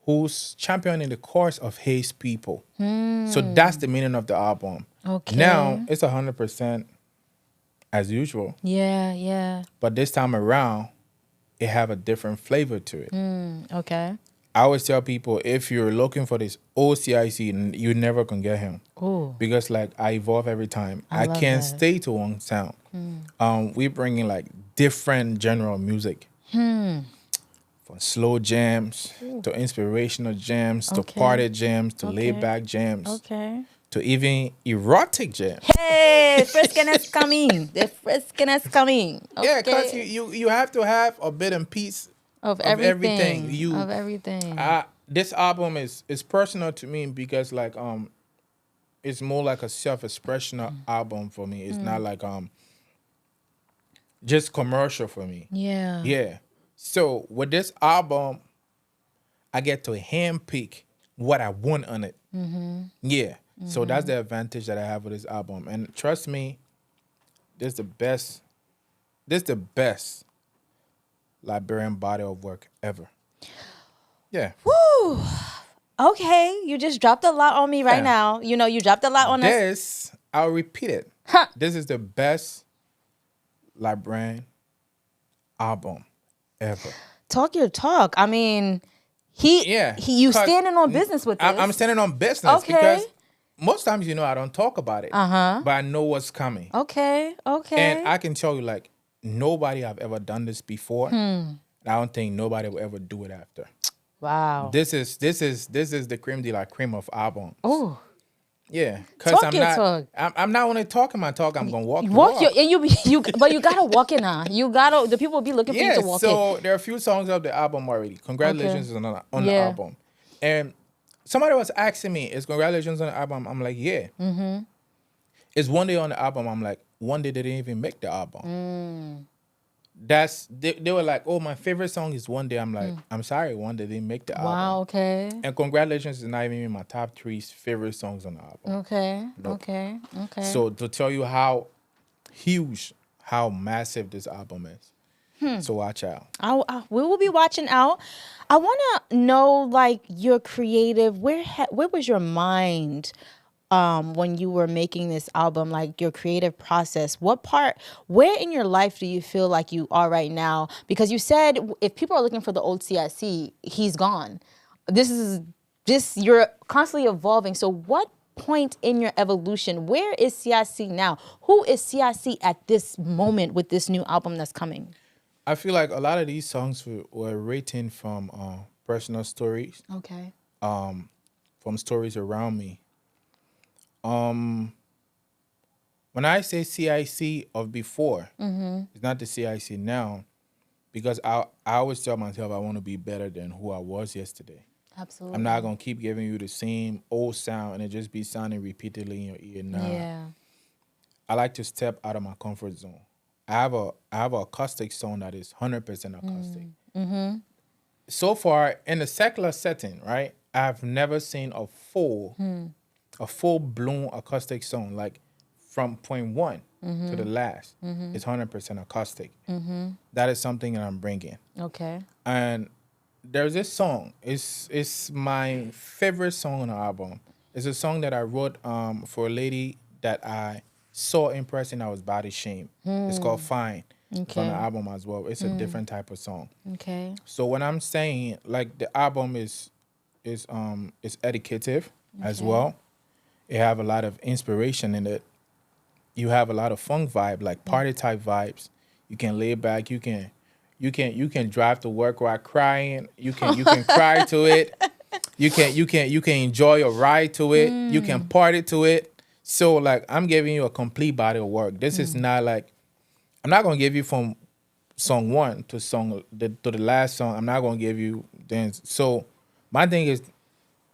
who's championing the cause of his people. So that's the meaning of the album. Okay. Now it's 100% as usual, Yeah. but this time around, it have a different flavor to it. Okay. I always tell people, if you're looking for this old CIC, you never can get him. Ooh. Because like I evolve every time. I love can't that. stay to one sound. We bring in like different genre of music. From slow jams to inspirational jams to Okay. party jams to Okay. laid back jams Okay. to even erotic jams. Hey, freshness coming. The freshness coming. Okay. Yeah, because you have to have a bit and piece of everything. everything. Of everything. This album is personal to me because like it's more like a self-expression album for me. It's not like just commercial for me. Yeah. Yeah. So with this album, I get to handpick what I want on it. Yeah. So that's the advantage that I have with this album. And trust me, this is the best. This is the best Liberian body of work ever. Yeah. Woo. Okay, you just dropped a lot on me right Yeah. now. You dropped a lot on us. This, I'll repeat it. Huh. This is the best Liberian album ever. Talk your talk. I mean, you 'cause standing on business with this. I'm standing on business Okay. because most times, I don't talk about it. But I know what's coming. Okay. And I can tell you, like, nobody have ever done this before. And I don't think nobody will ever do it after. Wow. This is the creme de la creme of albums. Oh. Yeah, because Talk your talk. I'm not only talking my talk. I'm gonna walk. Walk your and but you gotta walk it now. The people will be looking for you Yeah, to walk so it. there are a few songs of the album already. Congratulations on the Yeah. album. And somebody was asking me, "Is congratulations on the album?" I'm like, "Yeah." It's one day on the album. I'm like, one day they didn't even make the album. They were like, "Oh, my favorite song is One Day." I'm like, "I'm sorry, One Day didn't make the album." Wow. Okay. And congratulations is not even in my top 3 favorite songs on the album. Okay. Nope. Okay. So to tell you how huge, how massive this album is, so watch out. We will be watching out. I want to know, like, your creative. Where was your mind when you were making this album? Like, your creative process. Where in your life do you feel like you are right now? Because you said if people are looking for the old CIC, he's gone. You're constantly evolving. So what point in your evolution, where is CIC now? Who is CIC at this moment with this new album that's coming? I feel like a lot of these songs were written from personal stories, Okay. from stories around me. When I say CIC of before, it's not the CIC now, because I always tell myself I want to be better than who I was yesterday. Absolutely. I'm not gonna keep giving you the same old sound and it just be sounding repeatedly in your ear. Nah. Yeah. I like to step out of my comfort zone. I have a acoustic song that is 100% acoustic. So far in the secular setting, right? I've never seen a full blown acoustic song, like from point one to the last. It's 100% acoustic. That is something that I'm bringing. Okay. And there's this song. It's my favorite song on the album. It's a song that I wrote for a lady that I saw in person. I was body shamed. It's called Fine. It's on the Okay. album as well. It's a different type of song. Okay. So when I'm saying like the album is educative as well. It have a lot of inspiration in it. You have a lot of funk vibe, like party type vibes. You can lay back. You can drive to work while crying. You can cry to it. You can enjoy a ride to it. You can party to it. So like I'm giving you a complete body of work. This is not like I'm not gonna give you from song one to to the last song. I'm not gonna give you dance. So my thing is,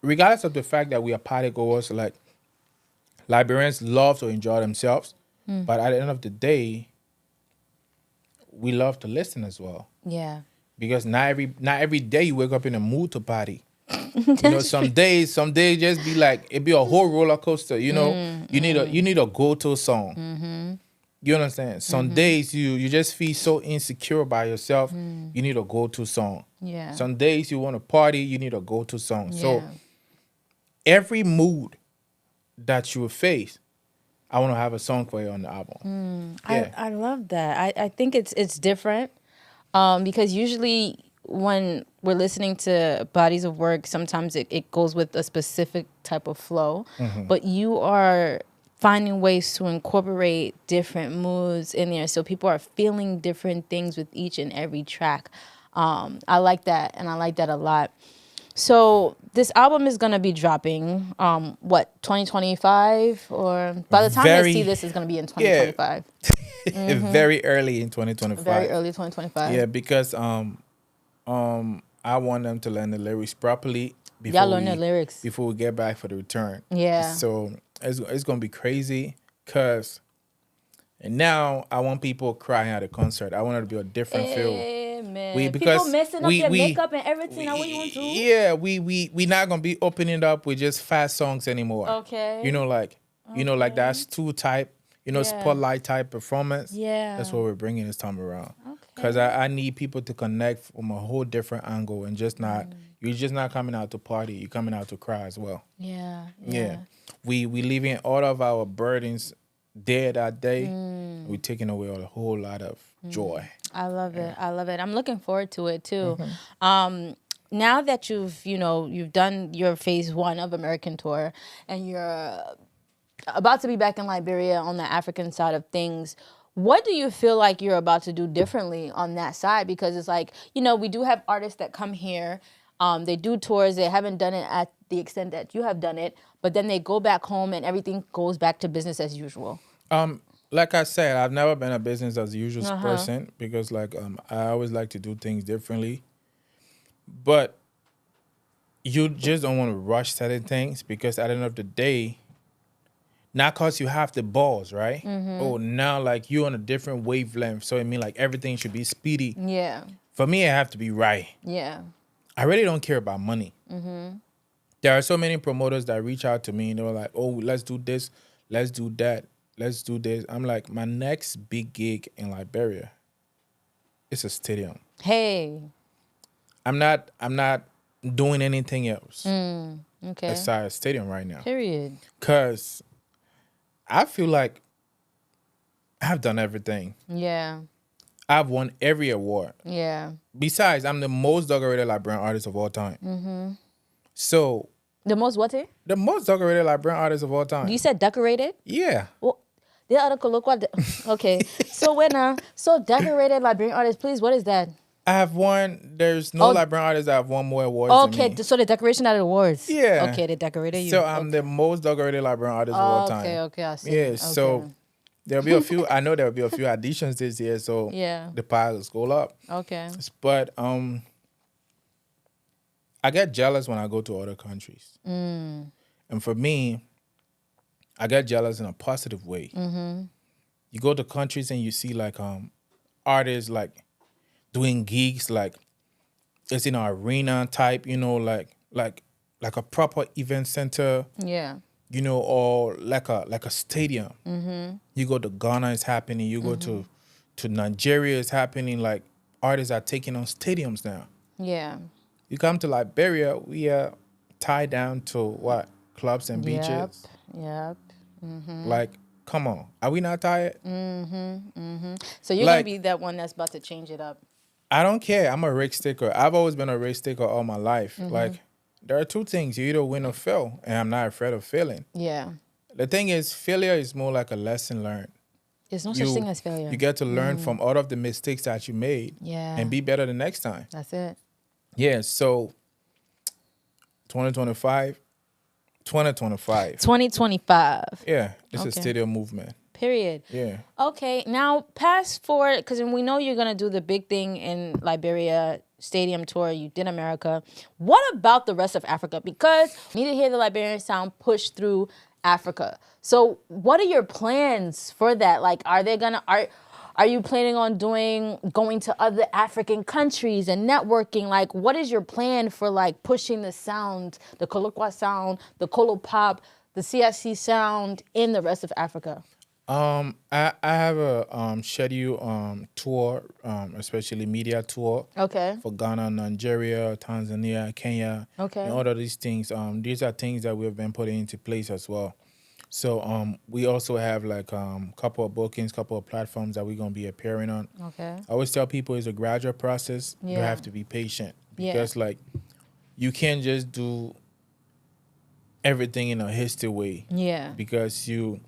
regardless of the fact that we are party goers, like Liberians love to enjoy themselves, but at the end of the day, we love to listen as well. Yeah. Because not every day you wake up in a mood to party. Some days just be like it be a whole roller coaster. You need a go-to song. You understand? Some days you just feel so insecure by yourself. You need a go-to song. Yeah. Some days you want to party. You need a go-to song. Yeah. So every mood that you face, I want to have a song for you on the album. Yeah. I love that. I think it's different because usually when we're listening to bodies of work, sometimes it goes with a specific type of flow, but you are finding ways to incorporate different moods in there so people are feeling different things with each and every track. I like that, and I like that a lot. So this album is going to be dropping, 2025? Or by the time they see this, it's going to be in 2025. Very early in 2025. Very early 2025. Yeah, because I want them to learn the lyrics properly Y'all learn the lyrics before we get back for the return. Yeah. So it's gonna be crazy, and now I want people crying at a concert. I want it to be a different feel. Man. Because people messing up their makeup and everything. Now what you want to do? Yeah, we not gonna be opening up with just fast songs anymore. Okay. Like that's two type. Spotlight type performance. Yeah. That's what we're bringing this time around. Okay. Because I need people to connect from a whole different angle and just not you're just not coming out to party. You're coming out to cry as well. Yeah. We leaving all of our burdens there that day. We're taking away a whole lot of joy. I love it. I'm looking forward to it too. Now that you've done your phase 1 of American tour and you're about to be back in Liberia on the African side of things, what do you feel like you're about to do differently on that side? Because it's like, we do have artists that come here, they do tours, they haven't done it at the extent that you have done it, but then they go back home and everything goes back to business as usual. Like I said, I've never been a business as usual person because I always like to do things differently. But you just don't want to rush certain things because at the end of the day, not because you have the balls, right? Oh, now you're on a different wavelength. So I mean everything should be speedy. Yeah. For me, it have to be right. Yeah. I really don't care about money. There are so many promoters that reach out to me and they're like, oh, let's do this, let's do that, let's do this. I'm like, my next big gig in Liberia, it's a stadium. Hey. I'm not doing anything else Okay. aside a stadium right now. Period. Because I feel like I've done everything. Yeah. I've won every award. Yeah. Besides, I'm the most decorated Liberian artist of all time. So The most what here? the most decorated Liberian artist of all time. You said decorated? Yeah. Well, the other Colloqua. Okay. So so decorated Liberian artist, please, what is that? I have won. There's no Liberian artist that have won more awards than me. So the decoration out of awards. Yeah. Okay, they decorated you. So I'm the most decorated Liberian artist of all time. Okay, I see. Yeah. Okay. So there'll be a few. I know there'll be a few additions this year. So Yeah. the piles go up. Okay. But I get jealous when I go to other countries. And for me, I get jealous in a positive way. You go to countries and you see artists doing gigs it's in an arena type, like a proper event center, Yeah. you know, or like a stadium. You go to Ghana, it's happening. You go to Nigeria, it's happening. Like artists are taking on stadiums now. Yeah. You come to Liberia, we are tied down to what? Clubs and beaches. Yep. Like, come on, are we not tired? So you're Like- gonna be that one that's about to change it up. I don't care. I'm a rake sticker. I've always been a rake sticker all my life. Like, there are two things: you either win or fail, and I'm not afraid of failing. Yeah. The thing is, failure is more like a lesson learned. There's no such thing as failure. You get to learn from all of the mistakes that you made, Yeah. and be better the next time. That's it. Yeah. So, 2025. 2025. Yeah, it's a Okay. stadium movement. Period. Yeah. Okay, now past forward, because we know you're gonna do the big thing in Liberia stadium tour. You did America. What about the rest of Africa? Because we need to hear the Liberian sound push through Africa. So, what are your plans for that? Like, are you planning on going to other African countries and networking? Like, what is your plan for like pushing the sound, the Colloqua sound, the Kolo Pop, the CIC sound in the rest of Africa? I have a schedule tour, especially media tour. Okay. For Ghana, Nigeria, Tanzania, Kenya. Okay. And all of these things. These are things that we've been putting into place as well. So we also have like couple of bookings, couple of platforms that we're gonna be appearing on. Okay. I always tell people it's a gradual process. You Yeah. have to be patient Yeah. because like you can't just do everything in a hasty way. Yeah. Because you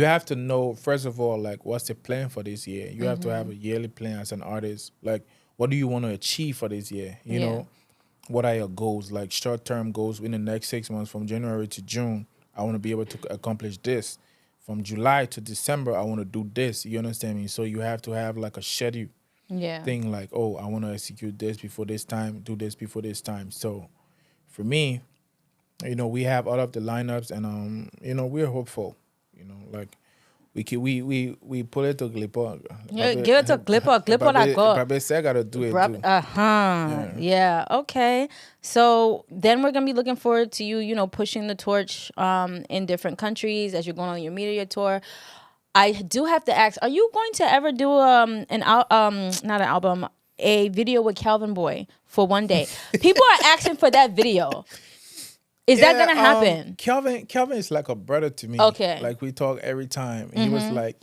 have to know, first of all, like what's the plan for this year. You have to have a yearly plan as an artist. Like, what do you want to achieve for this year? You know, what are your goals? Like short-term goals in the next 6 months, from January to June, I want to be able to accomplish this. From July to December, I want to do this. You understand me? So you have to have like a schedule thing, like, oh, I want to execute this before this time, do this before this time. So for me, you know, we have all of the lineups, and you know, we're hopeful. You know, like we put it to Glipper. Give it to Glipper that go. Babe said I gotta do it too. Yeah. Okay. So then we're gonna be looking forward to you, you know, pushing the torch in different countries as you're going on your media tour. I do have to ask, are you going to ever do not an album, a video with Calvin Boy for one day? People are asking for that video. Is that gonna happen? Calvin is like a brother to me. Okay. Like we talk every time. He was like,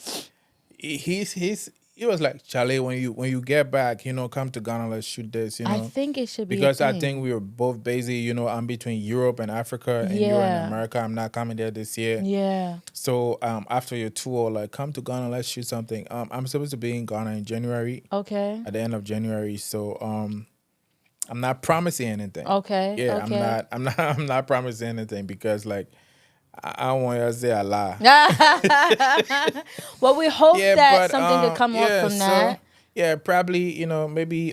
he was like, Charlie, when you get back, you know, come to Ghana, let's shoot this. You know, I think it should be because a I thing. think we were both busy. You know, I'm between Europe and Africa, and you're in America. I'm not coming there this year. Yeah. So after your tour, like, come to Ghana, let's shoot something. I'm supposed to be in Ghana in January. Okay. At the end of January. So I'm not promising anything. Okay. Yeah, Okay. I'm not promising anything because like I don't want to say a lie. Well, we hope Yeah, that but, something could come up from that. Yeah, probably, you know, maybe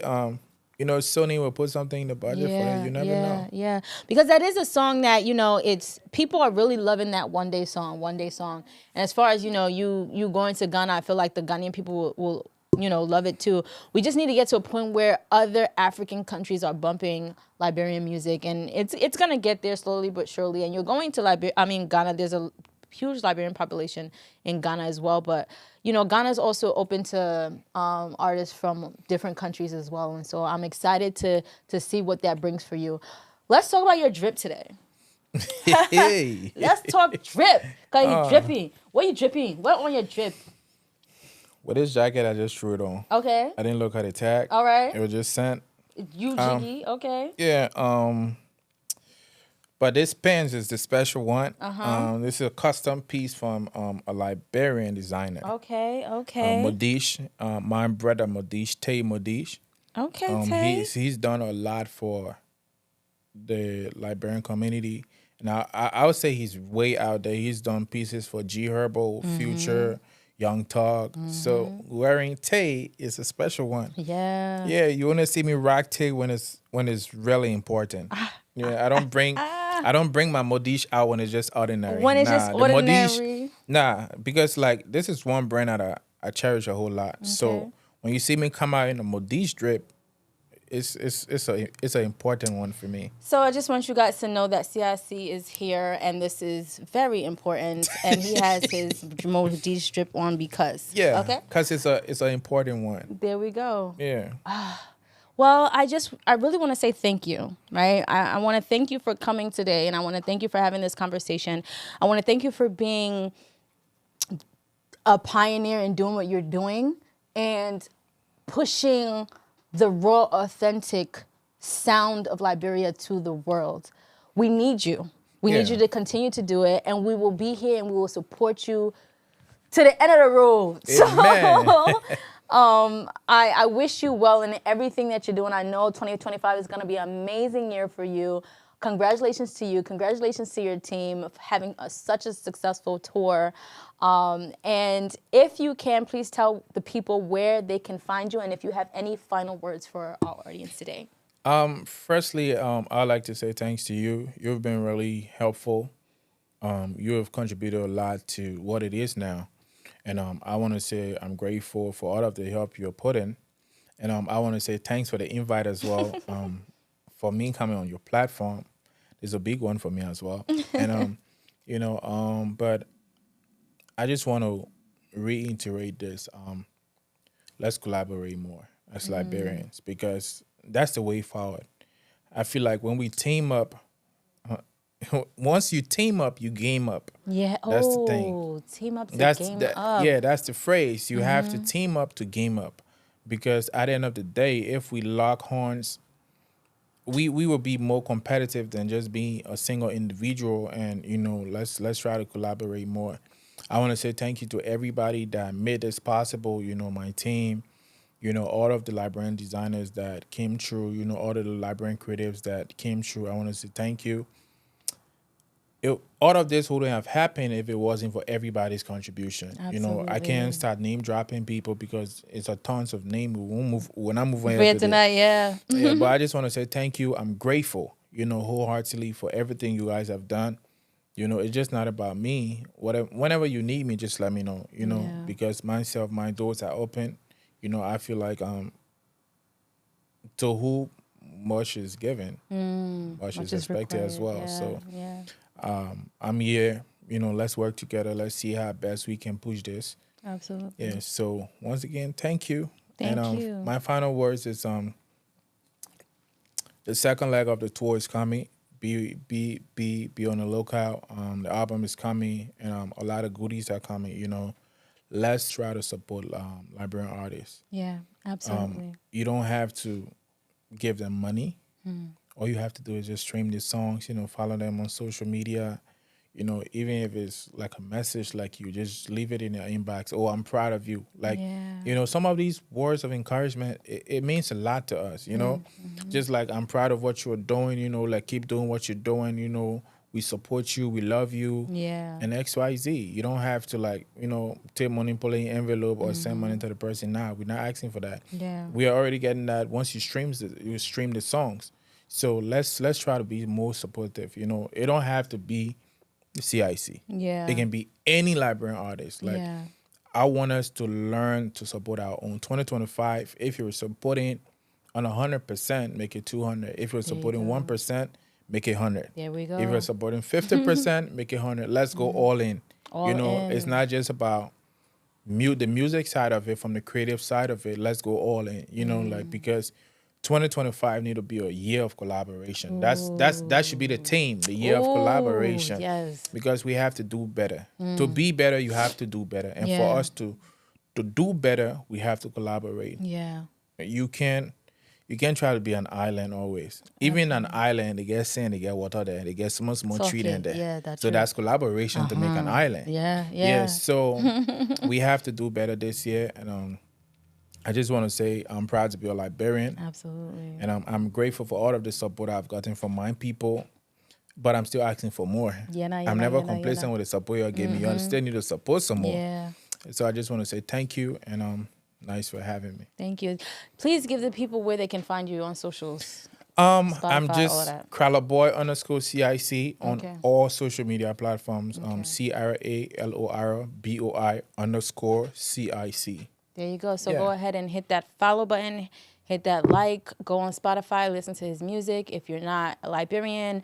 you know, Sony will put something in the budget for it. You never know. Yeah, because that is a song that, you know, it's people are really loving that one day song. And as far as, you know, you going to Ghana, I feel like the Ghanaian people will you know, love it too. We just need to get to a point where other African countries are bumping Liberian music, and it's gonna get there slowly but surely. And you're going to Ghana. There's a huge Liberian population in Ghana as well, but you know, Ghana is also open to artists from different countries as well. And so I'm excited to see what that brings for you. Let's talk about your drip today. Hey. Let's talk drip. Cause you dripping. What you dripping? What on your drip? With this jacket, I just threw it on. Okay. I didn't look at the tag. All right. It was just sent. You jiggy. Okay. Yeah. But this pants is the special one. This is a custom piece from a Liberian designer. Okay. Modish, my brother Modish, Tay Modish. Okay, Tay. He's done a lot for the Liberian community. Now I would say he's way out there. He's done pieces for G Herbo, Future, Young Talk. So wearing Tay is a special one. Yeah. Yeah, you want to see me rock Tay when it's really important. Yeah, I don't bring my Modish out when it's just ordinary. When it's just ordinary. Modish, because like this is one brand that I cherish a whole lot. So when you see me come out in a Modish drip, it's an important one for me. So I just want you guys to know that CIC is here, and this is very important. And he has his Jamal D strip on because okay, because it's an important one. There we go. Yeah. Well, I really want to say thank you, right? I want to thank you for coming today, and I want to thank you for having this conversation. I want to thank you for being a pioneer in doing what you're doing and pushing the raw, authentic sound of Liberia to the world. We need you. We need you to continue to do it, and we will be here and we will support you to the end of the road. Amen. So, I wish you well in everything that you're doing. I know 2025 is going to be an amazing year for you. Congratulations to you. Congratulations to your team for having such a successful tour. And if you can, please tell the people where they can find you and if you have any final words for our audience today. Firstly, I'd like to say thanks to you. You've been really helpful. You have contributed a lot to what it is now. And I want to say I'm grateful for all of the help you're putting. And I want to say thanks for the invite as well. For me coming on your platform is a big one for me as well. And, but I just want to reiterate this. Let's collaborate more as Liberians because that's the way forward. I feel like when we team up, once you team up, you game up. Yeah. That's the thing. Team up to game up. Yeah, that's the phrase. You have to team up to game up. Because at the end of the day, if we lock horns, we will be more competitive than just being a single individual. And, let's try to collaborate more. I want to say thank you to everybody that made this possible. My team, all of the Liberian designers that came through, all of the Liberian creatives that came through. I want to say thank you. All of this wouldn't have happened if it wasn't for everybody's contribution. Absolutely. I can't start name dropping people because it's a tons of names. We won't move when I move on tonight. Yeah. Yeah, but I just want to say thank you. I'm grateful, wholeheartedly for everything you guys have done. It's just not about me. Whenever you need me, just let me know. Because my doors are open. I feel like to who much is given, much is expected as well. Yeah. I'm here, let's work together. Let's see how best we can push this. Absolutely. Yeah. So once again, thank you. Thank you. My final words is the second leg of the tour is coming. Be on the lookout. The album is coming and a lot of goodies are coming, Let's try to support Liberian artists. Yeah, absolutely. You don't have to give them money. All you have to do is just stream their songs, follow them on social media, even if it's like a message, like you just leave it in your inbox. Oh, I'm proud of you. Like, some of these words of encouragement, it means a lot to us, just like I'm proud of what you're doing, like keep doing what you're doing, we support you, we love you, and XYZ. You don't have to take money, pull in an envelope or send money to the person. Nah, we're not asking for that. Yeah. We are already getting that once you stream the songs. So let's try to be more supportive. It don't have to be the CIC. Yeah. It can be any Liberian artist. I want us to learn to support our own. 2025, if you're supporting on 100%, make it 200. If you're supporting 1%, make it 100. There we go. If you're supporting 50%, make it 100. Let's go all in. It's not just about the music side of it, from the creative side of it. Let's go all in. Because 2025 need to be a year of collaboration. That should be the theme, the year of collaboration. Yes. Because we have to do better. To be better, you have to do better. And for us to do better, we have to collaborate. Yeah. You can't try to be an island always. Even an island, they get sand, they get water there, they get small tree in there. Yeah, that's so true. that's collaboration to make an island. Yeah. So we have to do better this year. And I just want to say I'm proud to be a Liberian. Absolutely. And I'm grateful for all of the support I've gotten from my people. But I'm still asking for more. I'm never complacent with the support you gave me. You still need to support some more. Yeah. So I just want to say thank you and nice for having me. Thank you. Please give the people where they can find you on socials. Spotify, I'm just CRALOBOY_CIC on all social media platforms. CRALORBOI_CIC. There you go. So go ahead and hit that follow button, hit that like, go on Spotify, listen to his music. If you're not a Liberian,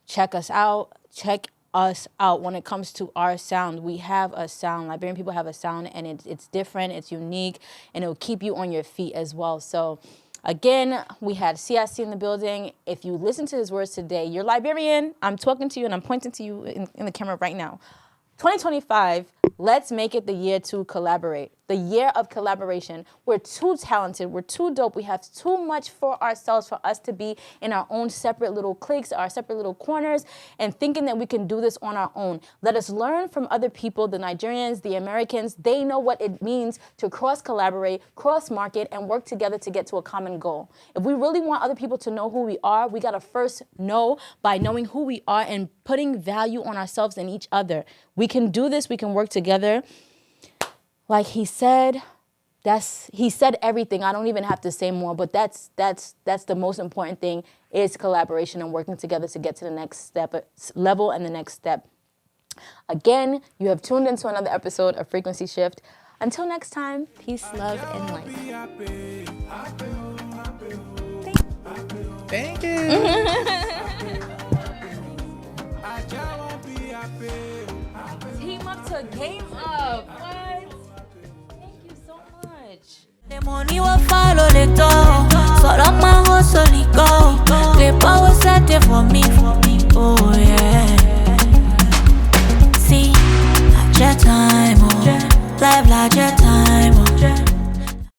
check us out. Check us out when it comes to our sound. We have a sound. Liberian people have a sound, and it's different, it's unique, and it will keep you on your feet as well. So again, we had CIC in the building. If you listen to his words today, you're Liberian. I'm talking to you and I'm pointing to you in the camera right now. 2025, let's make it the year to collaborate. The year of collaboration. We're too talented. We're too dope. We have too much for ourselves for us to be in our own separate little cliques, our separate little corners, and thinking that we can do this on our own. Let us learn from other people, the Nigerians, the Americans. They know what it means to cross-collaborate, cross-market, and work together to get to a common goal. If we really want other people to know who we are, we got to first know by knowing who we are and putting value on ourselves and each other. We can do this. We can work together. Like he said, he said everything. I don't even have to say more, but that's the most important thing is collaboration and working together to get to the next level and the next step. Again, you have tuned into another episode of Frequency Shift. Until next time, peace, love, and light. Thank you. Team up to game up. What? Thank you so much. The money will follow the door. So up my hustle, go. The power set it for me. Oh yeah. See, like jet time, oh. Live like jet